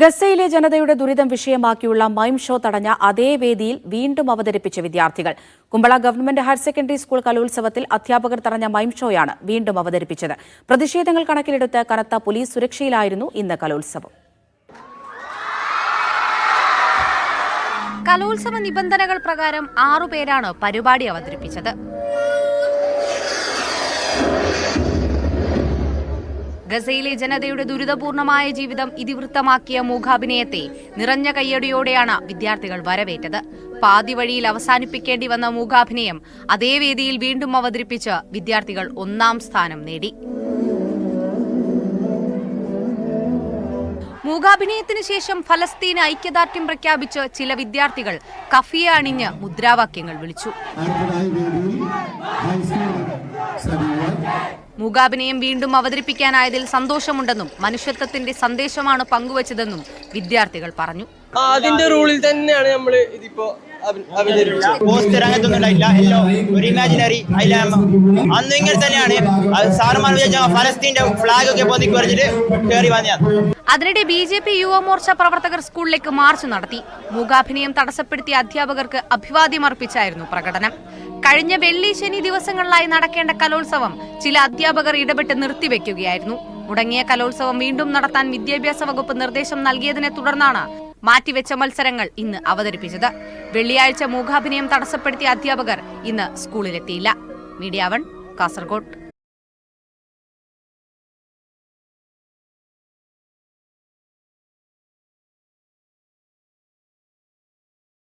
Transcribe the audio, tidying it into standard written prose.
ഗസയിലെ ജനതയുടെ ദുരിതം വിഷയമാക്കിയുള്ള മൈം ഷോ തടഞ്ഞ അതേ വേദിയിൽ വീണ്ടും അവതരിപ്പിച്ച വിദ്യാർത്ഥികൾ. Kumbla government higher secondary school കലോത്സവത്തിൽ അധ്യാപകർ തടഞ്ഞ മൈം ഷോയാണ് വീണ്ടും അവതരിപ്പിച്ചത്. പ്രതിഷേധങ്ങൾ കണക്കിലെടുത്ത് കനത്ത പോലീസ് സുരക്ഷയിലായിരുന്നു ഇന്ന് കലോത്സവം. കലോത്സവ നിബന്ധനകൾ പ്രകാരം 6 പേരാണ് പരിപാടി അവതരിപ്പിച്ചത്. ഗസയിലെ ജനതയുടെ ദുരിതപൂർണമായ ജീവിതം ഇതിവൃത്തമാക്കിയ മൂകാഭിനയത്തെ നിറഞ്ഞ കയ്യടിയോടെയാണ് വിദ്യാർത്ഥികൾ വരവേറ്റത്. പാതി വഴിയിൽ അവസാനിപ്പിക്കേണ്ടി വന്ന മൂകാഭിനയം അതേ വേദിയിൽ വീണ്ടും അവതരിപ്പിച്ച് വിദ്യാർത്ഥികൾ 1ാം സ്ഥാനം നേടി. മൂകാഭിനയത്തിന് ശേഷം ഫലസ്തീന് ഐക്യദാർഢ്യം പ്രഖ്യാപിച്ച് ചില വിദ്യാർത്ഥികൾ കഫിയ അണിഞ്ഞ് മുദ്രാവാക്യങ്ങൾ വിളിച്ചു. മൂകാഭിനയം വീണ്ടും അവതരിപ്പിക്കാനായതിൽ സന്തോഷമുണ്ടെന്നും മനുഷ്യത്വത്തിന്റെ സന്ദേശമാണ് പങ്കുവച്ചതെന്നും വിദ്യാർത്ഥികൾ പറഞ്ഞു. അതിന്റെ റൂളിൽ തന്നെയാണ് നമ്മൾ ഇതിപ്പോ പോസ്റ്റർ അങ്ങനത്തൊന്നുണ്ടായില്ല. എല്ലോ ഒരു ഇമാജിനറി അന്ന് ഇങ്ങനെ തന്നെയാണ്. സാറുമാർ ഫലസ്തീന്റെ ഫ്ലാഗ് ഒക്കെ പൊന്തിക്ക് പറഞ്ഞിട്ട് കയറി വന്നതാണ്. അതിനിടെ BJP യുവമോർച്ച പ്രവർത്തകർ സ്കൂളിലേക്ക് മാർച്ച് നടത്തി. മൂകാഭിനയം തടസ്സപ്പെടുത്തിയ അധ്യാപകർക്ക് അഭിവാദ്യം അർപ്പിച്ചായിരുന്നു പ്രകടനം. കഴിഞ്ഞ വെള്ളി ശനി ദിവസങ്ങളിലായി നടക്കേണ്ട കലോത്സവം ചില അധ്യാപകർ ഇടപെട്ട് നിർത്തിവെക്കുകയായിരുന്നു. മുടങ്ങിയ കലോത്സവം വീണ്ടും നടത്താൻ വിദ്യാഭ്യാസ വകുപ്പ് നിർദ്ദേശം നൽകിയതിനെ തുടർന്നാണ് മാറ്റിവെച്ച മത്സരങ്ങൾ ഇന്ന് അവതരിപ്പിച്ചത്. വെള്ളിയാഴ്ച മൂകാഭിനയം തടസ്സപ്പെടുത്തിയ അധ്യാപകർ ഇന്ന് സ്കൂളിലെത്തിയില്ല. മീഡിയ 1 കാസർഗോഡ്.